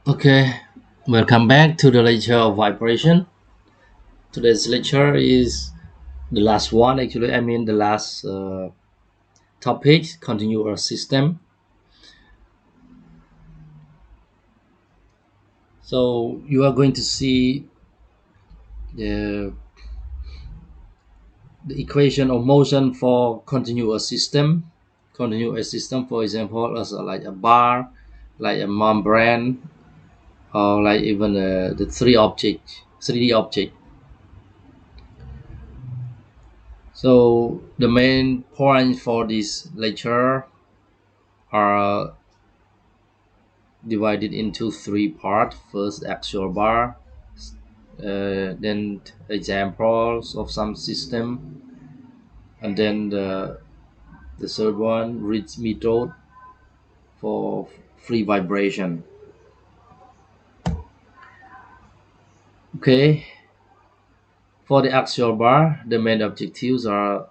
Okay, welcome back to the lecture of vibration. Today's lecture is the last one, actually. I mean, the last topic, continuous system. So, you are going to see the, the equation of motion for continuous system. Continuous system, for example, as like a bar, like a membrane, or like even the 3D object. So, the main point for this lecture are divided into three parts. First, actual bar, then examples of some system, and then the third one, Ritz method for free vibration. Okay, for the actual bar, the main objectives are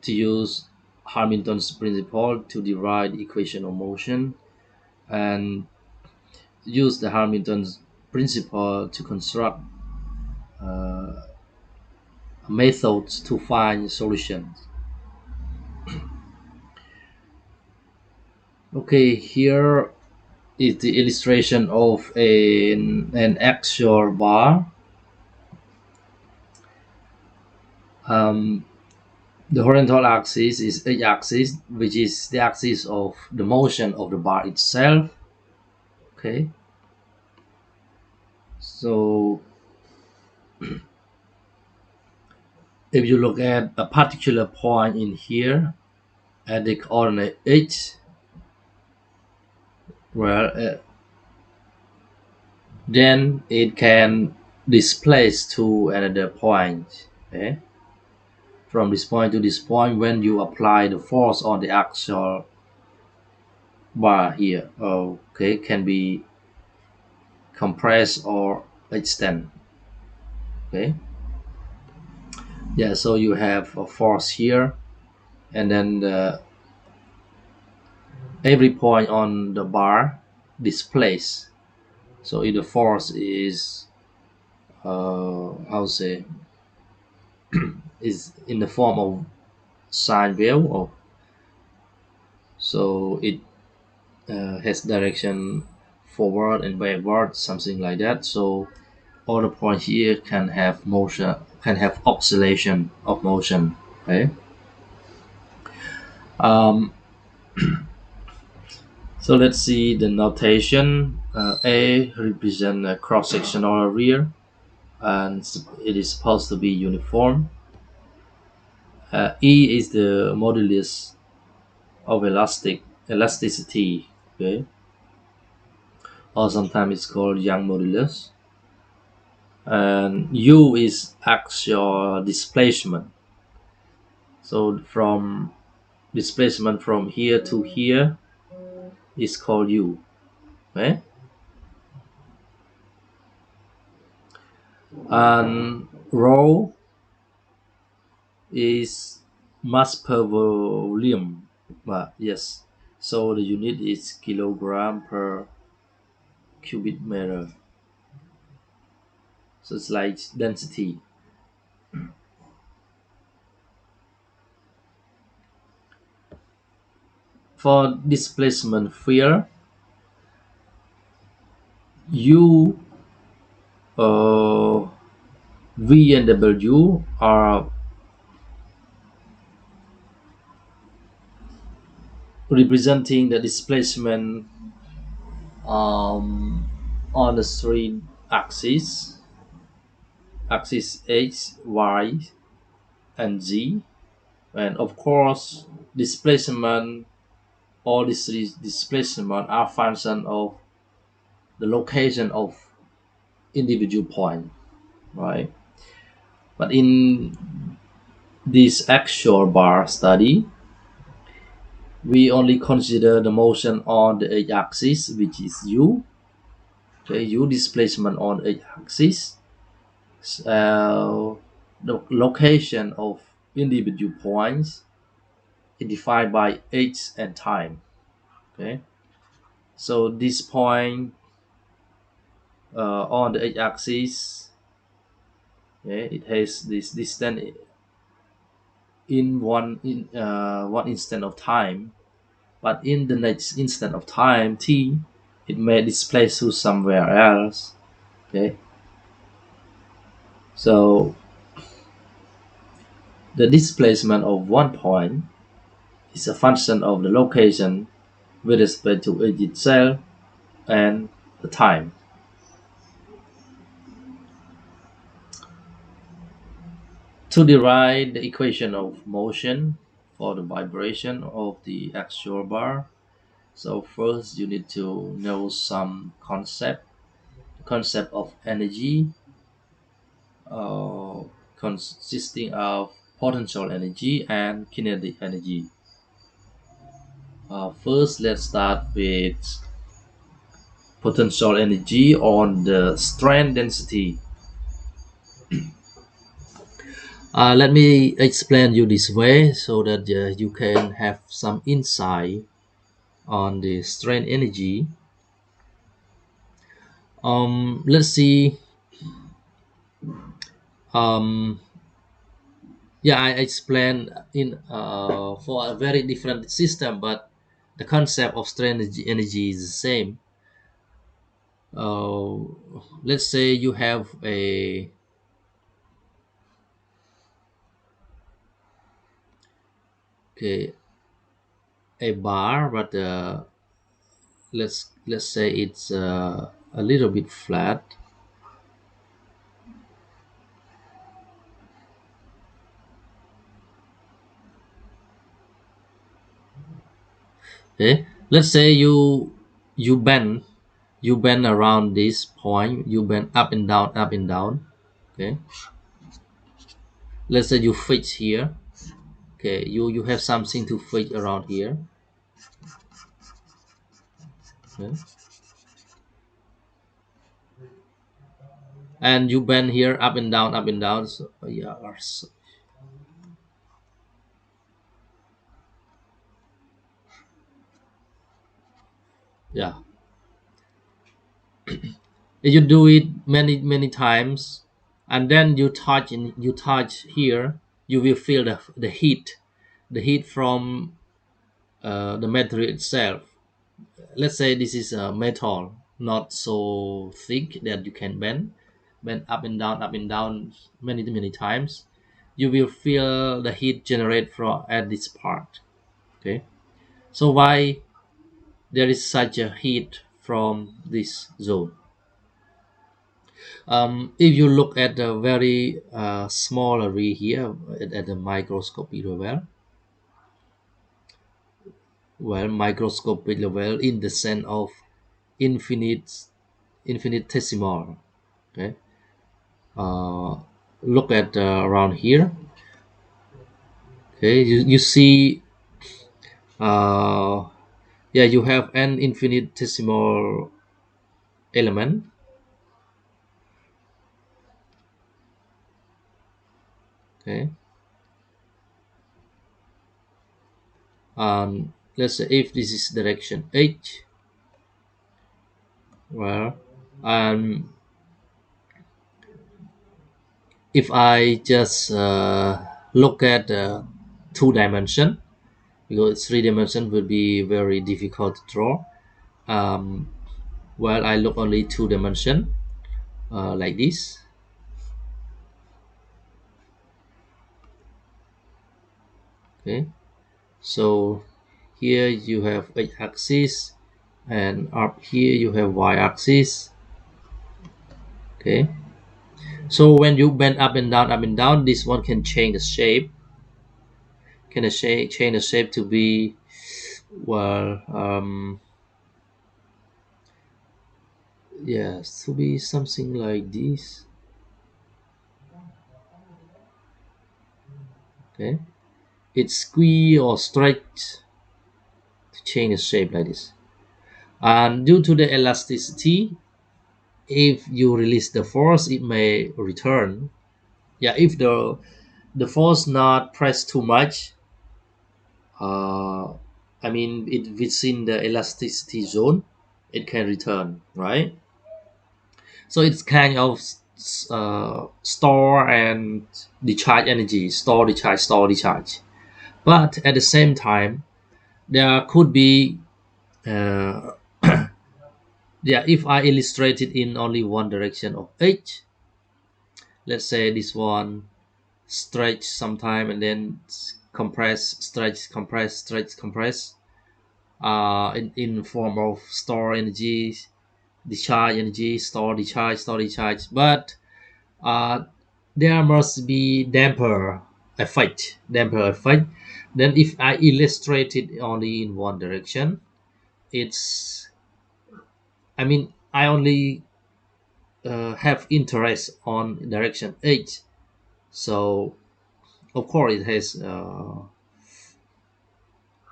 to use Hamilton's principle to derive the equation of motion and use the Hamilton's principle to construct uh, methods to find solutions. Okay, here is the illustration of an actual bar. Um, the horizontal axis is x-axis, which is the axis of the motion of the bar itself. Okay, so if you look at a particular point in here at the coordinate h, well, then it can displace to another point. Okay, from this point to this point when you apply the force on the actual bar here. Okay, can be compressed or extend. Okay, yeah, so you have a force here, and then every point on the bar displays. So if the force is how to say, is in the form of sine wave, or so it has direction forward and backward, something like that. So all the points here can have motion, can have oscillation of motion. Okay. Um, so let's see the notation. A represents a cross-sectional area, and it is supposed to be uniform. E is the modulus of elasticity. Okay, or sometimes it's called Young modulus. And U is axial displacement. So from displacement from here to here is called U. Okay? And rho is mass per volume. Yes. So the unit is kilogram per cubic meter. So it's like density. For displacement sphere, U, uh, V and W are representing the displacement on the three axes, axis X, Y, and Z. And of course, displacement, all these three displacement are function of the location of individual point, right? But in this actual bar study, we only consider the motion on the x-axis, which is u. Okay, u displacement on x-axis. The location of individual points is defined by h and time. Okay, so this point on the x-axis, okay, it has this distance in one instant of time, but in the next instant of time t, it may displace to somewhere else. Okay, so the displacement of one point is a function of the location with respect to it itself and the time. To derive the equation of motion for the vibration of the actual bar, so first you need to know some concept of energy, uh, consisting of potential energy and kinetic energy. First, let's start with potential energy on the strand density. Let me explain you this way so that you can have some insight on the strain energy. Let's see. Um, yeah, I explained in for a very different system, but the concept of strain energy is the same. Uh, let's say you have okay, a bar, but let's say it's a little bit flat. Okay, let's say you bend you bend around this point, you bend up and down, up and down. Okay, let's say you fix here. Okay, you have something to fix around here. Okay. And you bend here up and down, up and down. So yeah, yeah, you do it many times, and then you touch here, you will feel the heat from the material itself. Let's say this is a metal not so thick that you can bend up and down many times. You will feel the heat generate from at this part. Okay, so why there is such a heat from this zone? If you look at the very small array here at the microscopic level, well, microscopic level in the sense of infinite infinitesimal. Okay, uh, look at around here. Okay, you see, uh, yeah, you have an infinitesimal element. Okay, let's say if this is direction h, well, um, if I just look at two dimension, because three dimension will be very difficult to draw. um, well, I look only two dimension, like this. Okay, so here you have x-axis, and up here you have y-axis. Okay, so when you bend up and down, this one can change the shape, change the shape to be, well, yes, to be something like this. Okay, it's squeeze or stretch to change the shape like this. And due to the elasticity, if you release the force, it may return. Yeah, if the force not press too much, uh I mean it within the elasticity zone, it can return, right? So it's kind of store and discharge energy, store, discharge, store, discharge. But at the same time, there could be, uh, yeah, if I illustrate it in only one direction of H, let's say this one stretch sometime and then compress, stretch, compress, stretch, compress, in form of store energy, discharge energy, store, discharge, store, discharge. But uh, there must be damper effect. Then if I illustrate it only in one direction, it's, I mean, I only have interest on direction H. So of course it has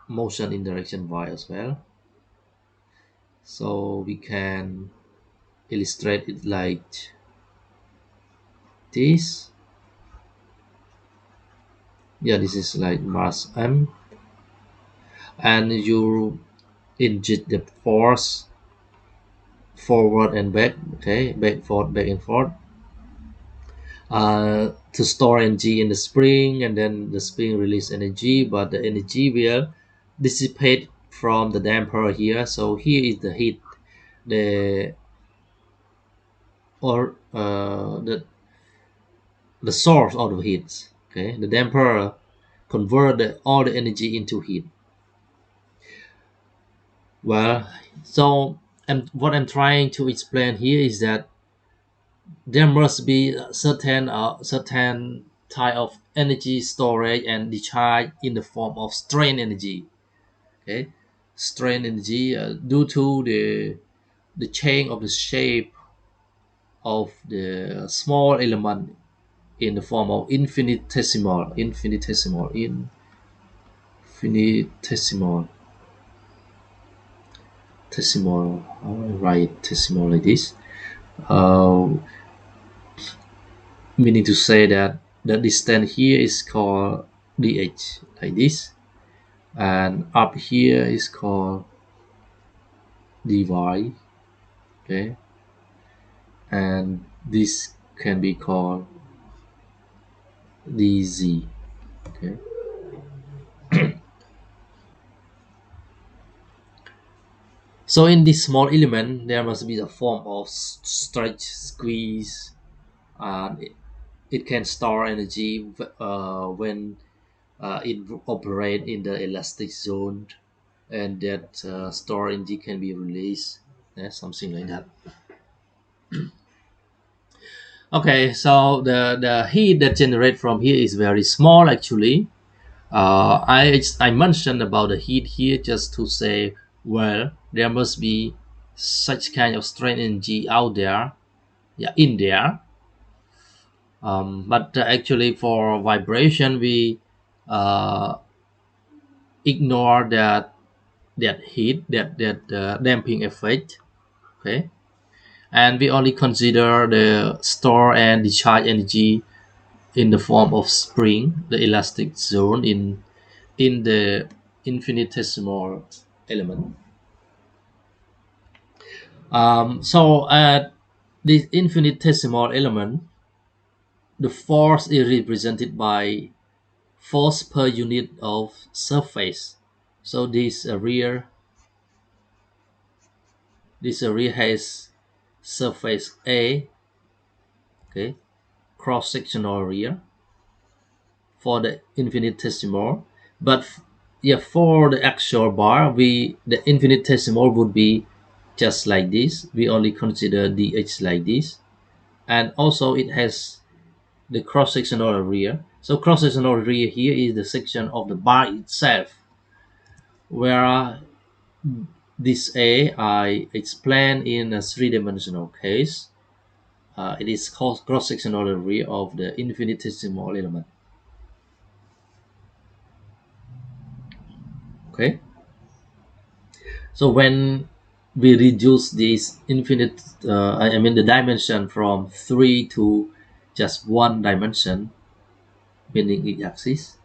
motion in direction Y as well. So we can illustrate it like this. Yeah, this is like mass M, and you inject the force forward and back, okay, back, forth, back and forth, to store energy in the spring, and then the spring release energy, but the energy will dissipate from the damper here. So here is the heat, the or the source of the heat. Okay, the damper convert all the energy into heat. Well, so, and what I'm trying to explain here is that there must be a certain type of energy storage and discharge in the form of strain energy. Okay, strain energy, due to the change of the shape of the small element in the form of infinitesimal, decimal. I write decimal like this. Uh, Meaning to say that the distance here is called dh, like this, and up here is called dy. Okay, and this can be called dz. Okay, so in this small element there must be a form of stretch, squeeze, and it can store energy when it operate in the elastic zone, and that store energy can be released, yeah, something like that. Okay, so the heat that generate from here is very small actually. I mentioned about the heat here just to say, well, there must be such kind of strain energy out there, yeah, in there. But actually for vibration we uh, ignore that heat, that damping effect. Okay, and we only consider the store and discharge energy in the form of spring, the elastic zone in the infinitesimal element. So at this infinitesimal element, the force is represented by force per unit of surface. So this area has surface A, okay, cross-sectional area for the infinitesimal. But yeah, for the actual bar, the infinitesimal would be just like this. We only consider dh like this, and also it has the cross-sectional area. So cross-sectional area here is the section of the bar itself, where this A I explained in a three-dimensional case. It is called cross-sectional area of the infinitesimal element. Okay, so when we reduce this infinite, I mean the dimension from three to just one dimension, meaning x-axis,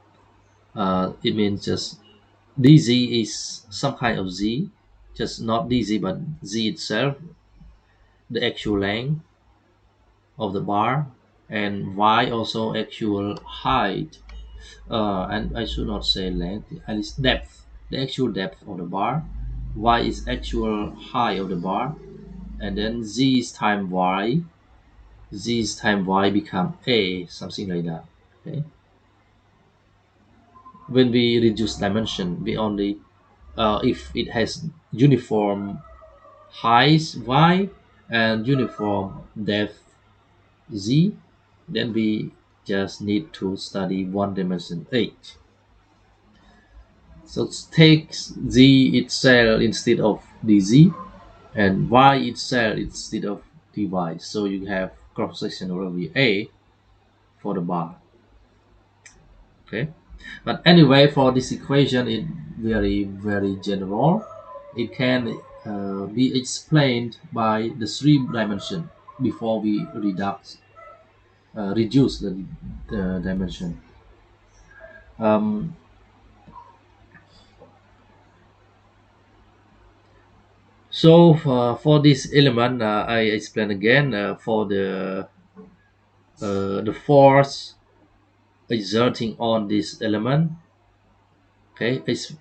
it means just dz is some kind of z, just not dz but z itself, the actual length. of the bar, and y also actual height, and I should not say length, at least depth, the actual depth of the bar. Y is actual height of the bar, and then z is time y. Z is time y become a, something like that. Okay. When we reduce dimension, we only if it has uniform height y and uniform depth z, then we just need to study one dimension h. So take z itself instead of dz, and y itself instead of dy. So you have cross-sectionality A for the bar. Okay, but anyway, for this equation, it very general. It can be explained by the three dimension before we reduce the dimension. Um, so for this element, I explain again for the force exerting on this element. Okay, is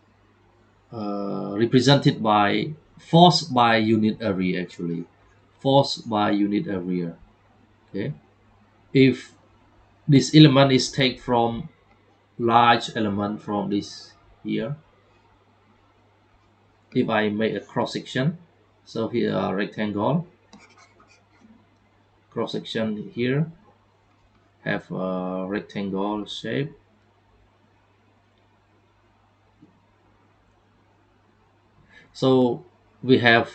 represented by force by unit area, actually force by unit area. Okay, if this element is taken from large element from this here, if I make a cross section, so here a rectangle cross section here have a rectangle shape. So we have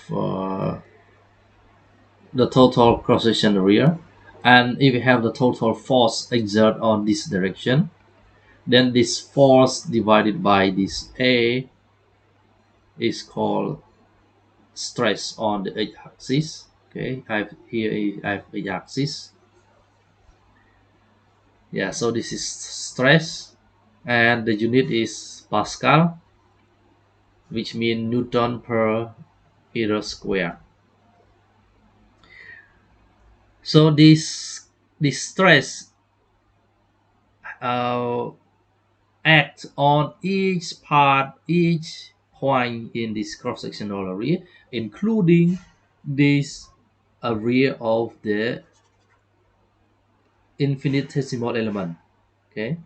the total cross section area, and if we have the total force exert on this direction, then this force divided by this A is called stress on the x-axis. Okay, I have x-axis. Yeah, so this is stress, and the unit is Pascal, which means Newton per meter square. So this stress uh, act on each point in this cross-sectional area, including this area of the infinitesimal element. Okay,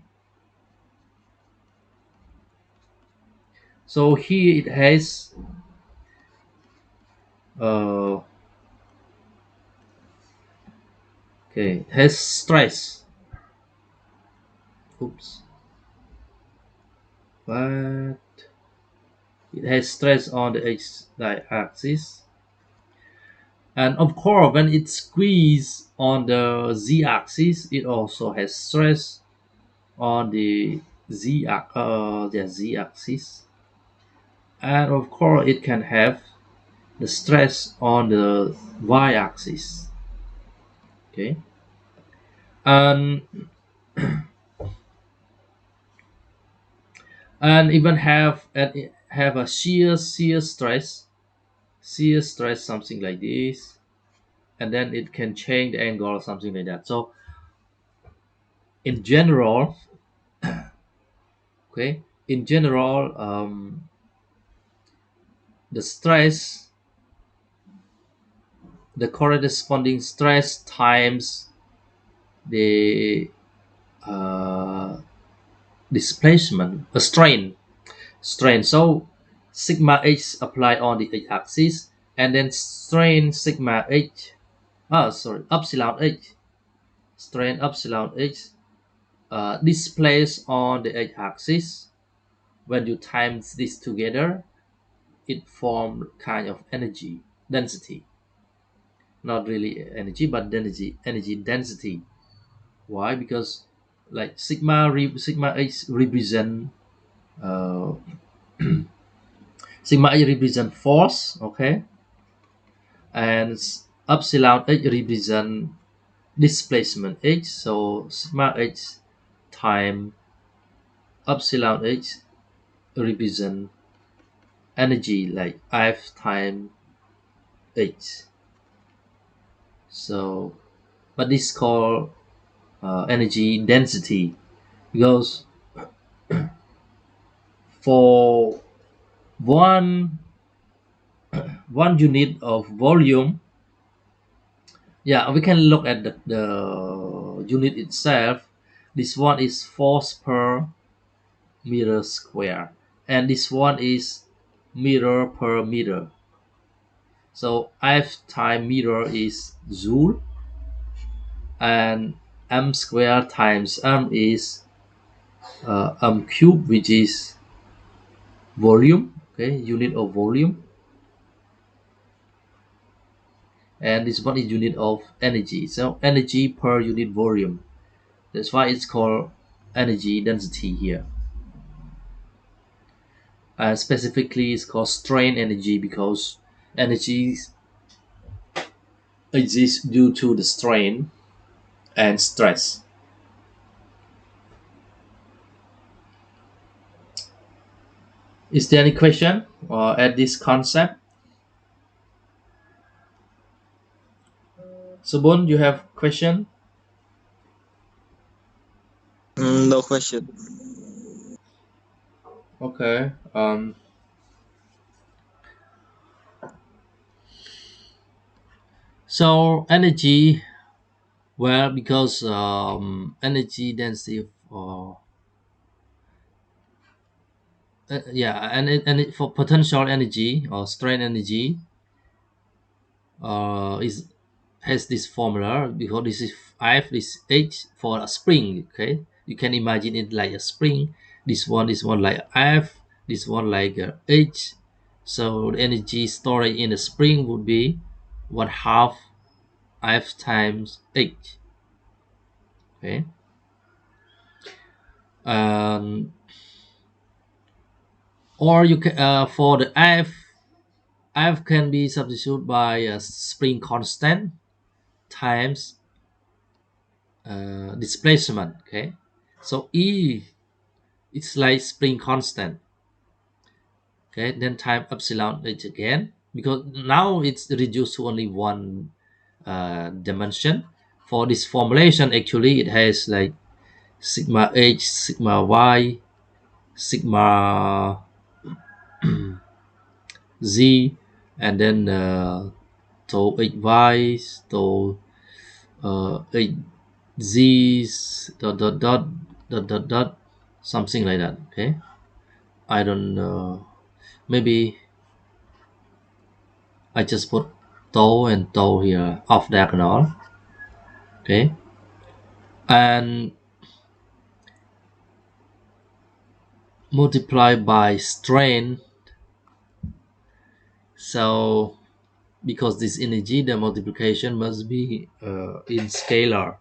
so here it has uh, okay, it has stress. Oops, but it has stress on the x-axis, and of course when it squeezes on the z-axis, it also has stress on the z-axis, and of course it can have the stress on the y-axis. Okay, and even have a shear stress, something like this, and then it can change the angle or something like that. So in general, okay, in general, the stress, the corresponding stress times the uh, displacement, a strain. So sigma h apply on the x-axis, and then strain sigma h. Epsilon h. Strain epsilon h displaced on the x-axis. When you times this together, it form kind of energy density. Not really energy, but energy density. Why? Because like sigma h represent uh, sigma h represent force, okay, and epsilon h represent displacement h. So sigma h time epsilon h represent energy like F time h. So but this is called energy density, because for one one unit of volume, yeah, we can look at the unit itself. This one is force per meter square, and this one is meter per meter. So F time meter is joule, and m square times m is cube, which is volume. Okay, unit of volume, and this one is unit of energy. So energy per unit volume. That's why it's called energy density here. And specifically, it's called strain energy because energy exists due to the strain and stress. Is there any question at this concept? Subon, you have question? No question. Okay. So energy, well, because energy density, yeah, and for potential energy or strain energy, is has this formula, because this is F, this H for a spring. Okay, you can imagine it like a spring. This one like F, this one like H. So the energy stored in the spring would be 1/2 F times H. Okay, um, or you can for the F can be substituted by a spring constant times displacement. Okay, so E, it's like spring constant. Okay, then time epsilon h again, because now it's reduced to only one dimension. For this formulation, actually it has like sigma h, sigma y, sigma z, and then tau h y, tau h z, dot, something like that. Okay, I don't know. Maybe I just put tau and tau here off diagonal. Okay, and multiply by strain. So because this energy, the multiplication must be in scalar.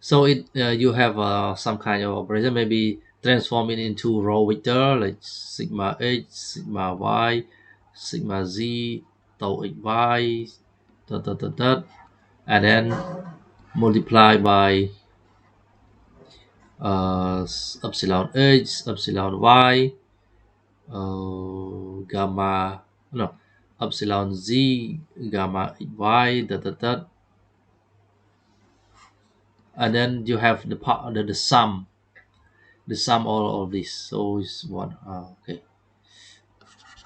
So it you have some kind of operation, maybe transform it into raw vector like sigma h, sigma y, sigma z, tau h y, and then multiply by epsilon h, epsilon y, gamma, no, epsilon z, gamma y, and then you have the part, the sum all of this. So it's one. Okay,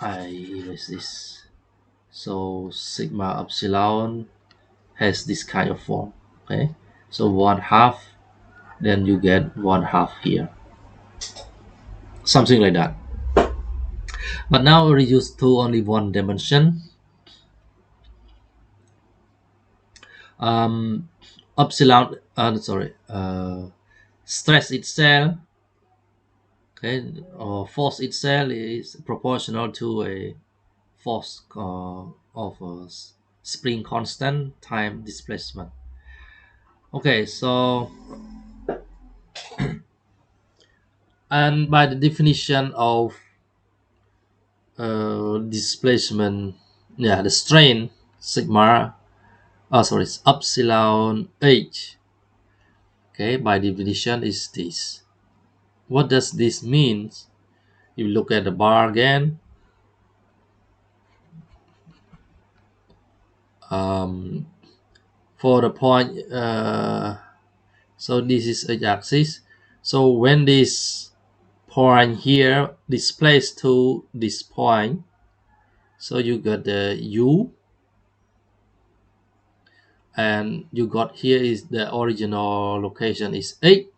I erase this. So sigma epsilon has this kind of form. Okay, so 1/2, then you get 1/2 here, something like that. But now reduced to only one dimension. um, Epsilon, sorry, stress itself, okay, or force itself is proportional to a force of a spring constant time displacement. Okay, so and by the definition of displacement, yeah, the strain sigma, sorry, it's epsilon h. Okay, by definition is this. What does this mean? You look at the bar again. for the point. So this is x-axis. So when this point here displaced to this point, so you got the u, and you got here is the original location is 8,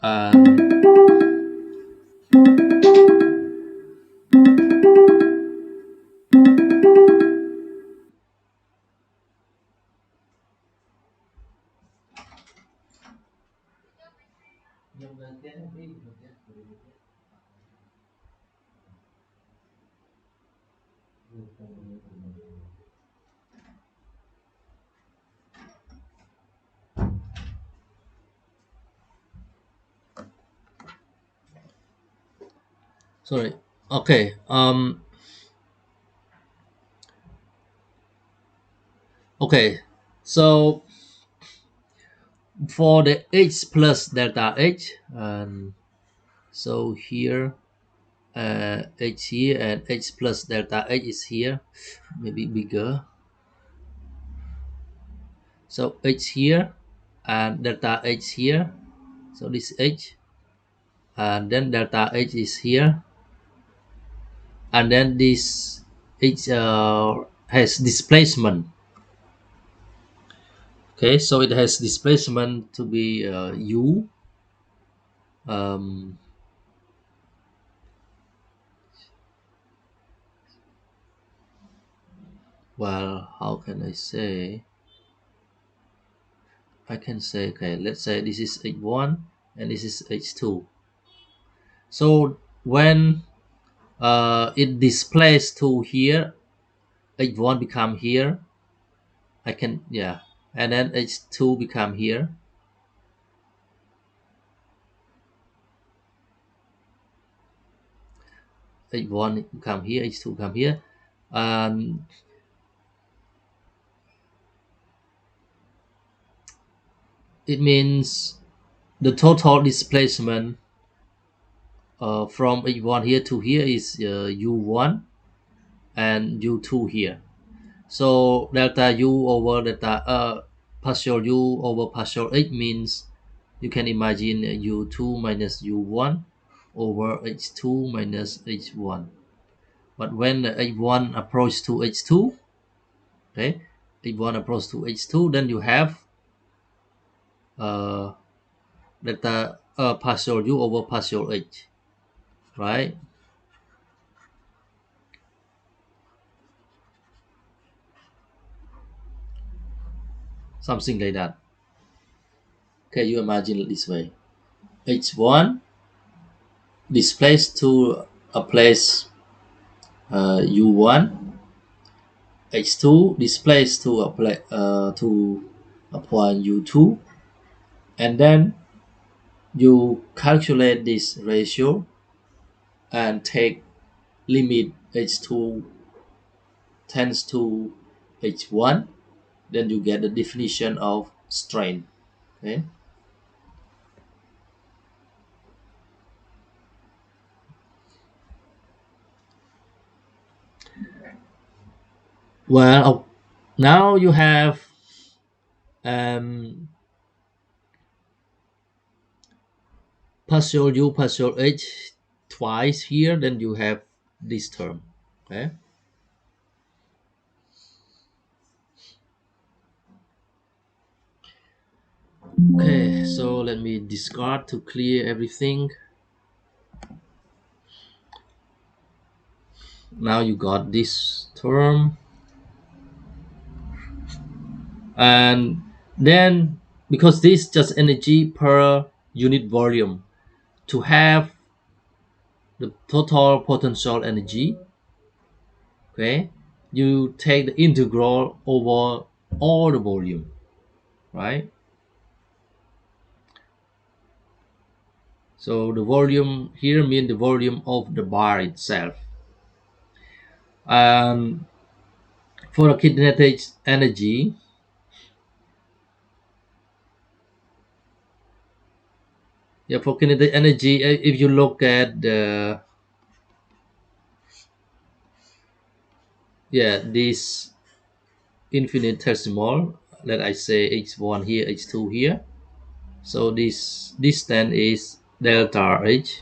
and sorry, okay, okay, so for the h plus delta h, so here h here and h plus delta h is here, maybe bigger. So h here and delta h here, so this h, and then delta h is here, and then this h has displacement. Okay, so it has displacement to be u, um, well, how can I say, I can say, okay, let's say this is h1 and this is h2. So when it displays to here, h1 become here, I can, yeah, and then h2 become here, h1 come here, h2 come here, and it means the total displacement from h1 here to here is u1 and u2 here. So delta u over delta partial u over partial h means you can imagine u2 minus u1 over h2 minus h1. But when h1 approach to h2, okay, h1 approach to h2, then you have uh, delta partial u over partial h, right? Something like that. Okay, you imagine it this way: h1 displaced to a place u1, h2 displaced to a point u2, and then you calculate this ratio and take limit h2 tends to h1, then you get the definition of strain. Okay. Well, now you have um, partial u partial h twice here, then you have this term. Okay. Okay, so let me discard to clear everything. Now you got this term, and then because this just energy per unit volume, to have the total potential energy, okay, you take the integral over all the volume, right? So the volume here means the volume of the bar itself. um, for the kinetic energy, yeah, for kinetic energy, if you look at the, yeah, this infinitesimal. Let I say h1 here, h2 here. So this distance is delta h.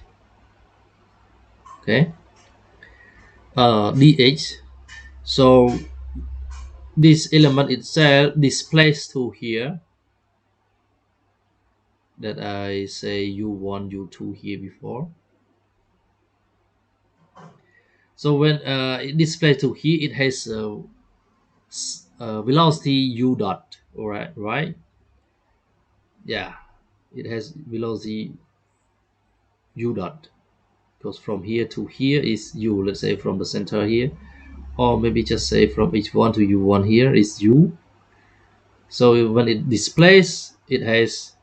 Okay, dh. So this element itself displaced to here, that I say u1 u2 here before. So when it displays to here, it has velocity u dot. All right, yeah, it has velocity u dot, because from here to here is u. Let's say from the center here, or maybe just say from h1 to u1 here is u. So when it displays, it has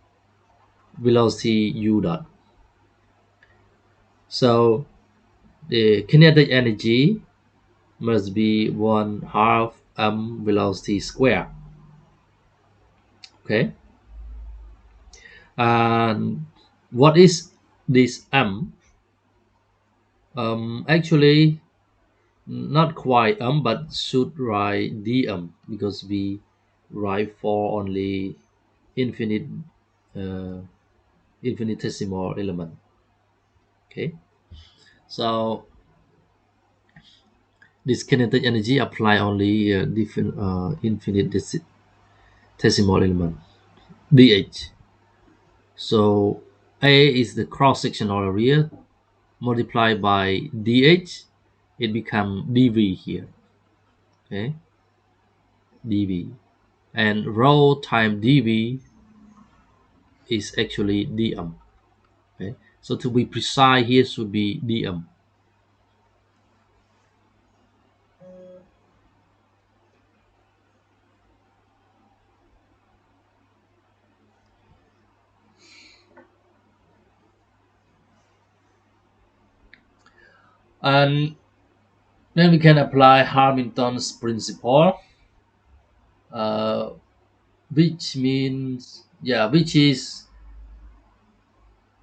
velocity u dot. So the kinetic energy must be 1/2 velocity square. Okay, and what is this actually not quite but should write dm, because we write for only infinite uh, infinitesimal element. Okay, so this kinetic energy apply only different infinitesimal element dh. So a is the cross sectional area multiplied by dh, it become dv here. Okay, dv, and rho times dv is actually dm. Okay, so to be precise here should be dm. And then we can apply Hamilton's principle, uh, which means, yeah, which is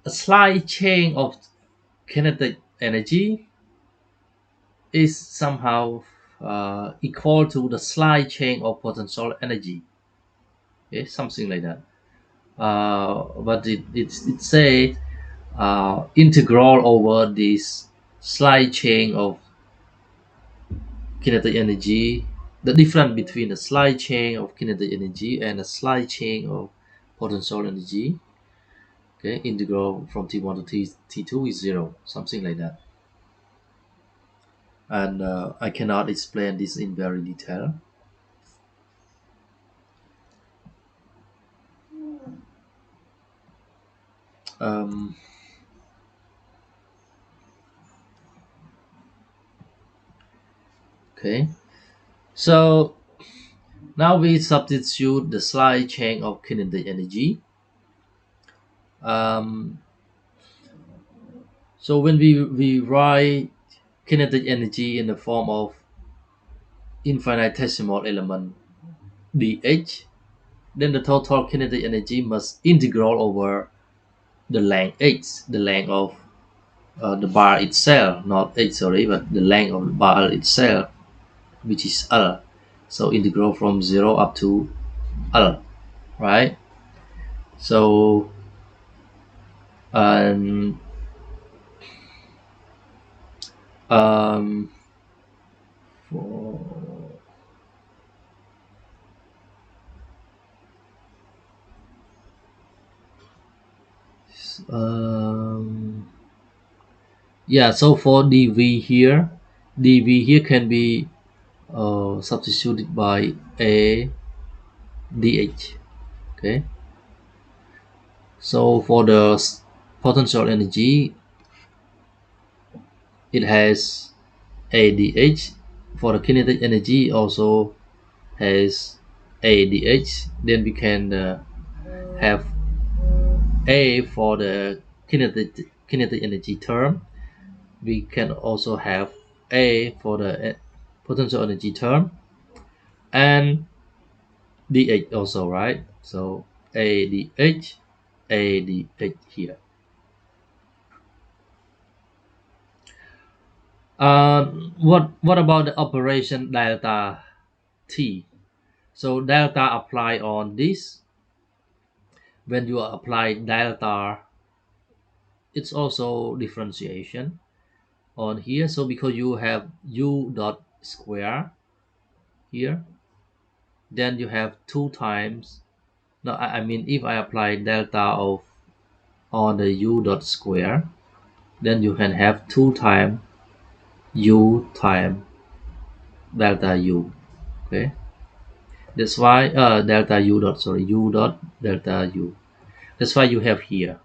a slight change of kinetic energy is somehow equal to the slight change of potential energy. Okay, something like that. But it says integral over this slight change of kinetic energy, the difference between a slight change of kinetic energy and a slight change of potential energy. Okay, integral from t1 to t2 is 0, something like that. And I cannot explain this in very detail. Um, okay, so now we substitute the slight change of kinetic energy. Um, so when we write kinetic energy in the form of infinitesimal element dh, then the total kinetic energy must integral over the length h, the length of the bar itself, not h, sorry, but the length of the bar itself, which is L. So integral from 0 up to L, right? So um, um, for, um, yeah, so for dv here can be substituted by a dh. Okay, so for the potential energy, it has ADH. For the kinetic energy also has ADH. Then we can have A for the kinetic energy term. We can also have A for the potential energy term, and DH also, right? So ADH, ADH here. What about the operation delta T? So delta apply on this. When you apply delta, it's also differentiation on here. So because you have u dot square here, then you have 2 times. No, I mean if I apply delta of on the u dot square, then you can have 2 times u times delta u. Okay, that's why delta u dot, sorry, u dot delta u. That's why you have here,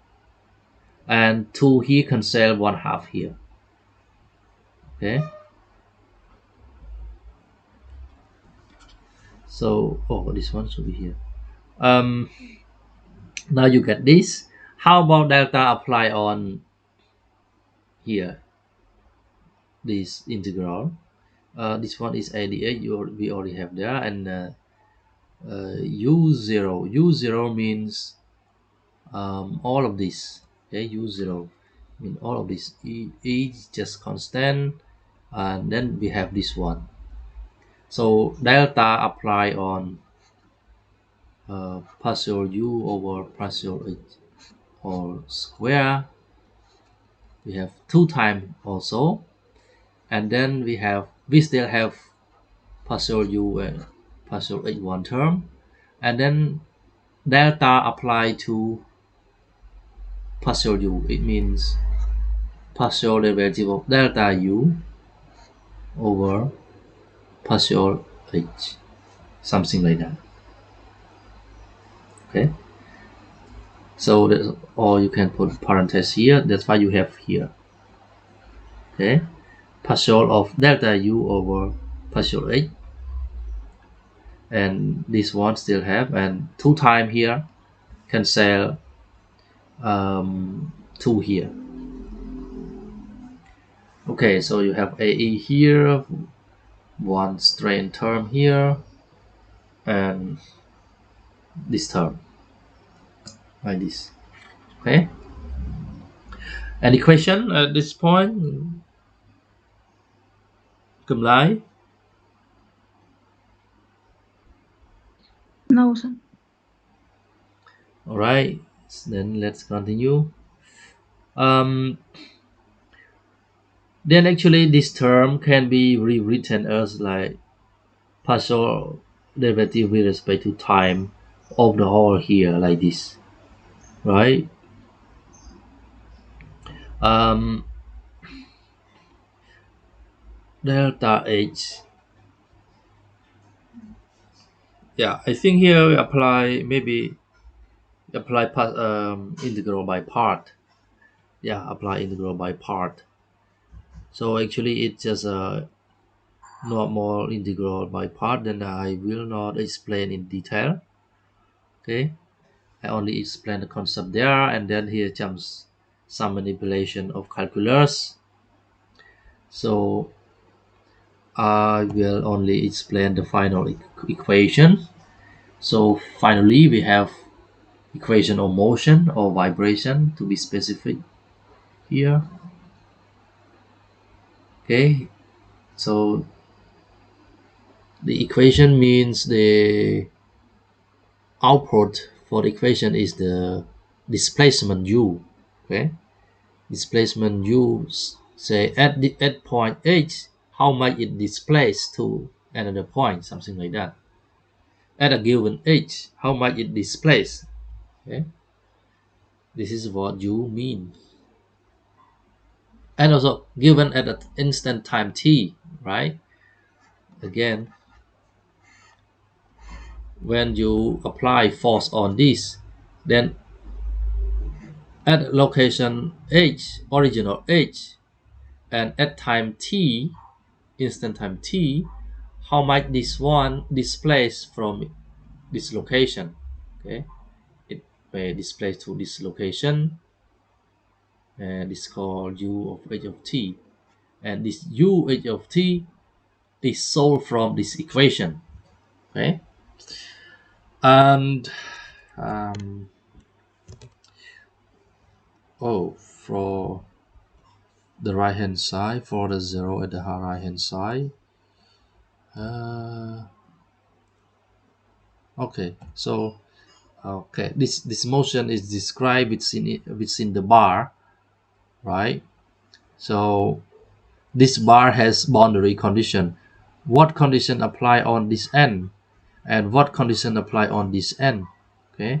and 2 here cancel 1/2 here. Okay, so this one should be here. um Now you get this. How about delta apply on here, this integral? This one is 88, we already have there. And u0 means all of this. Okay, u0 mean all of this. E is just constant, and then we have this one. So delta apply on partial u over partial h or square. We have 2 times also, and then we still have partial u and partial h one term, and then delta apply to partial u. It means partial derivative of delta u over partial h, something like that. Okay, so that's, or you can put parenthesis here. That's why you have here. Okay, partial of delta u over partial h, and this one still have, and 2 times here cancel 2 here. Okay, so you have AE here, one strain term here, and this term like this. Okay, any question at this point? Cầm lái. No, sir. All right, then let's continue. Then actually this term can be rewritten as like partial derivative with respect to time of the whole here, like this, right? Delta h. Yeah, I think here we apply, maybe apply integral by part. Yeah, apply integral by part. So actually it's just a normal integral by part. Then I will not explain in detail. Okay, I only explain the concept there, and then here comes some manipulation of calculus. So I will only explain the final equation. So finally we have equation of motion or vibration, to be specific here. Okay, so the equation means the output for the equation is the displacement u. Okay, displacement u, say at point h, how much it displaces to another point, something like that. At a given h, how much it displaces. Okay, this is what u means. And also given at an instant time t, right? Again, when you apply force on this, then at location h, original h, and at time t, instant time t, how much this one displays from this location. Okay, it may displace to this location, and it's called u of h of t, and this u h of t is solved from this equation. Okay, and for the right hand side, for the 0 at the right hand side, Okay, so okay, this motion is described within the bar, right? So this bar has boundary condition. What condition apply on this end, and what condition apply on this end? Okay,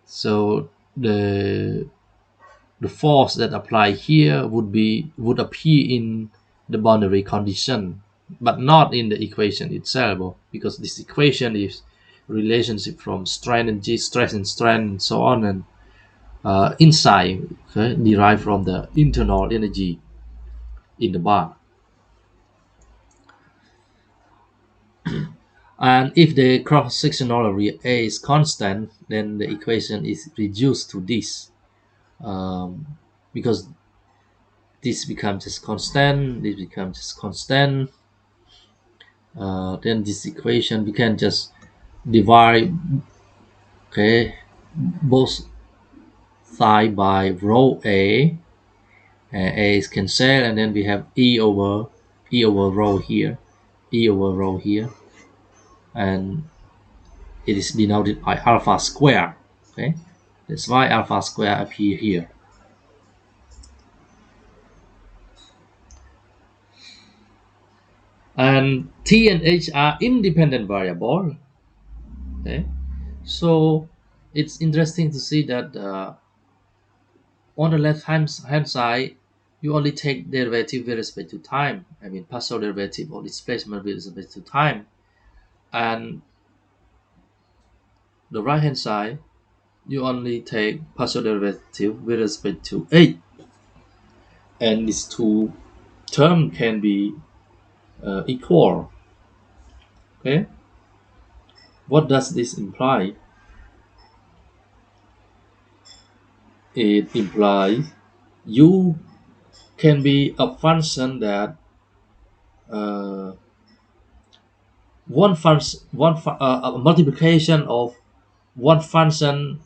so the force that apply here would appear in the boundary condition, but not in the equation itself, because this equation is relationship from strain and g, stress and strain, and so on, and inside, okay, derived from the internal energy in the bar. And if the cross-sectional area A is constant, then the equation is reduced to this, because this becomes just constant, this becomes just constant. Then this equation we can just divide, okay, both side by rho A, and A is cancelled, and then we have E over rho here, E over rho here, and it is denoted by alpha square. Okay, that's why alpha square appear here. And T and H are independent variable. Okay, so it's interesting to see that on the left hand side, you only take derivative with respect to time. I mean, partial derivative or displacement with respect to time. And the right hand side, you only take partial derivative with respect to h. And these two terms can be equal. Okay, what does this imply? It implies u can be a function that uh, a multiplication of one function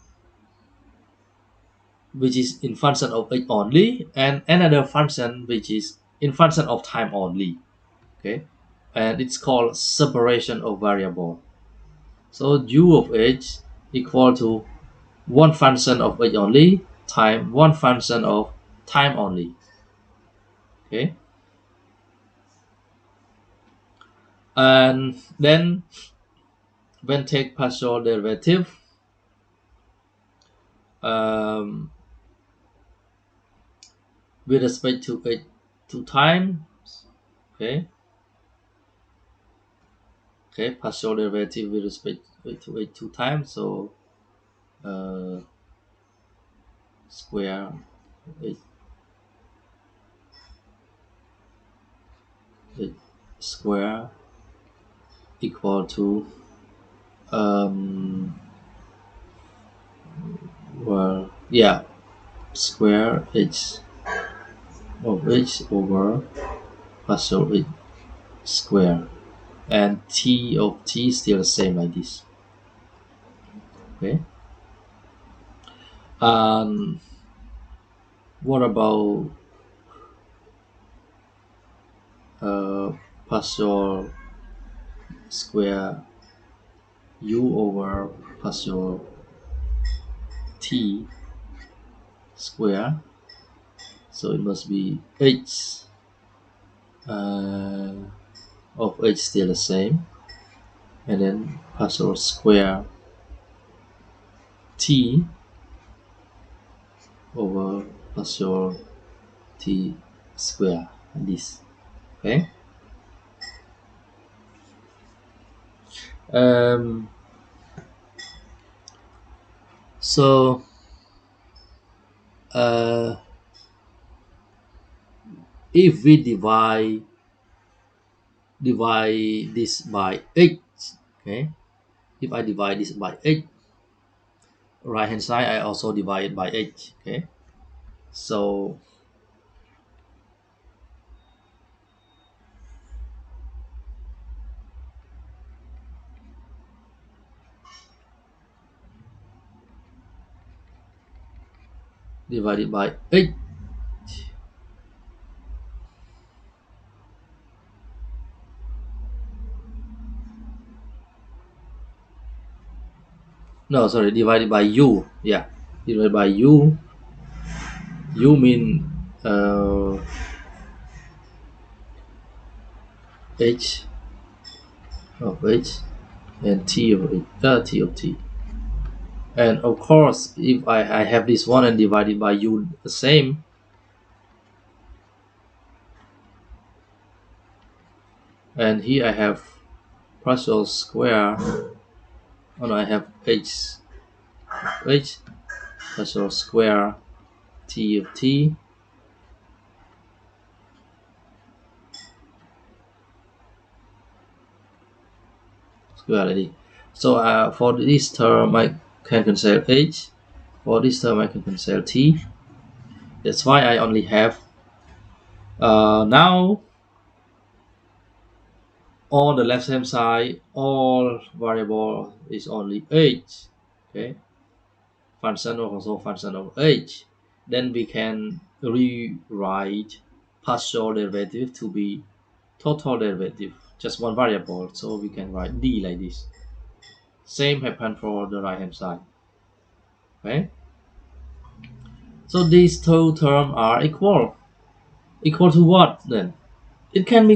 which is in function of h only, and another function which is in function of time only. Okay, and it's called separation of variable. So u of h equal to one function of h only time one function of time only. Okay, and then when take partial derivative, um, with respect to h to time. Okay, okay, partial derivative with respect to h to time. So uh, square h, h square equal to um well, yeah, square h of h over partial h square, and t of t still the same like this. Okay, and what about uh, partial square u over partial t square? So it must be h uh, of h still the same, and then partial square t over partial t square, and this. Okay, um, so uh, if we divide this by 8, okay, if I divide this by 8, right hand side I also divide it by 8. Okay, so divided by 8, No, sorry, divided by u. Yeah, divided by u. U mean uh, h of h and t of h, t of t. And of course, if I have this one and divided by u the same, and here I have partial square, and I have h partial square t of t squarity. So for this term I can cancel h, for this term I can cancel t. That's why I only have now on the left hand side all variable is only h. Okay, function also function of h. Then we can rewrite partial derivative to be total derivative, just one variable, so we can write d like this. Same happen for the right hand side. Okay, so these two terms are equal. Equal to what then? It can be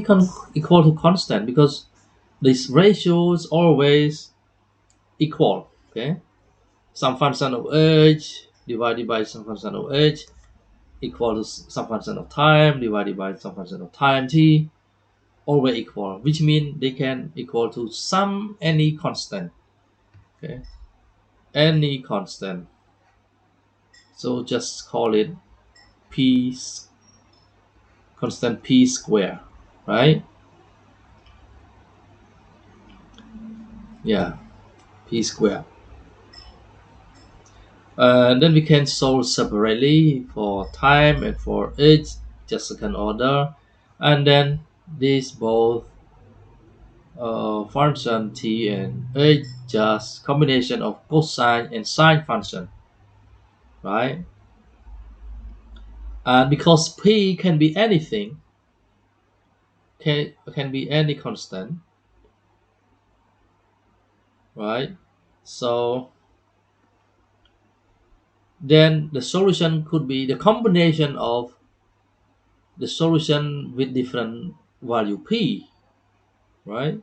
equal to constant because this ratio is always equal. Okay, some function of h divided by some function of h equal to some function of time divided by some function of time t, always equal, which means they can equal to some any constant. Okay, any constant. So just call it p constant p square, right? Yeah, p square. Then we can solve separately for time and for h, just second order, and then these both function t and h just combination of cosine and sine function, right? And because p can be anything, can be any constant, right? So then the solution could be the combination of the solution with different value p, right?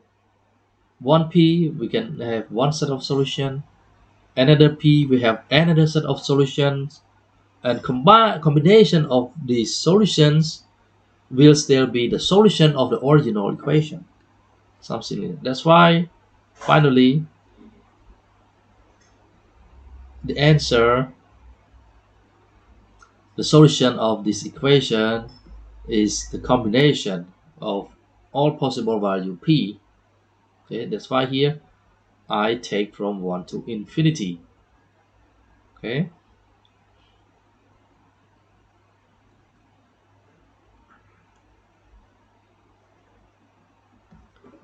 One p we can have one set of solution, another p we have another set of solutions, and combination of these solutions will still be the solution of the original equation. Something like that. That's why finally the answer, the solution of this equation is the combination of all possible value p. Okay, that's why here I take from 1 to infinity. Okay,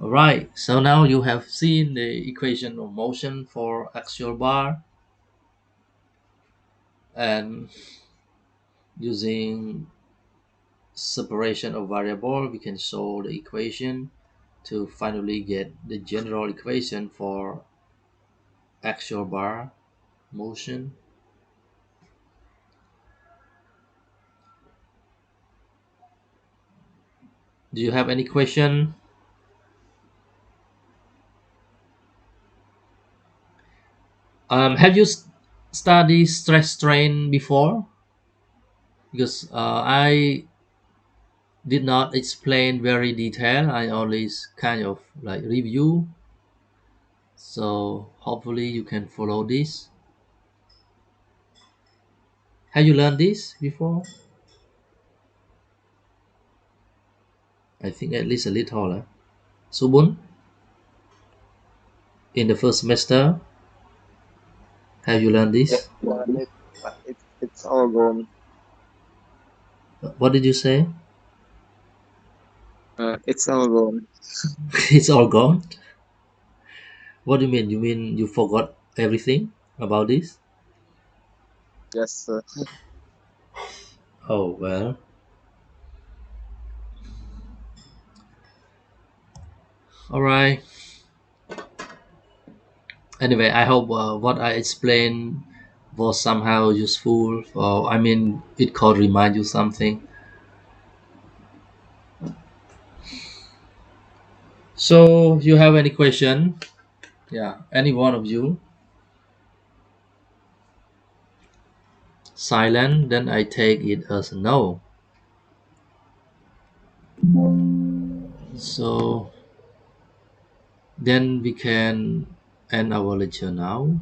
alright, so now you have seen the equation of motion for axial bar, and using separation of variable we can solve the equation to finally get the general equation for axial bar motion. Do you have any question? Have you studied stress strain before? Because I did not explain very detailed. I only kind of like review. So hopefully you can follow this. Have you learned this before? I think at least a little. Subun, in the first semester, have you learned Yeah, this? it's all gone. What did you say? It's all gone. It's all gone. What do you mean? You mean you forgot everything about this? Yes, Oh well. All right. Anyway, I hope what I explained was somehow useful, or I mean, it could remind you something. So, you have any question? Yeah, any one of you? Silent, then I take it as a no. So, then we can end our lecture now.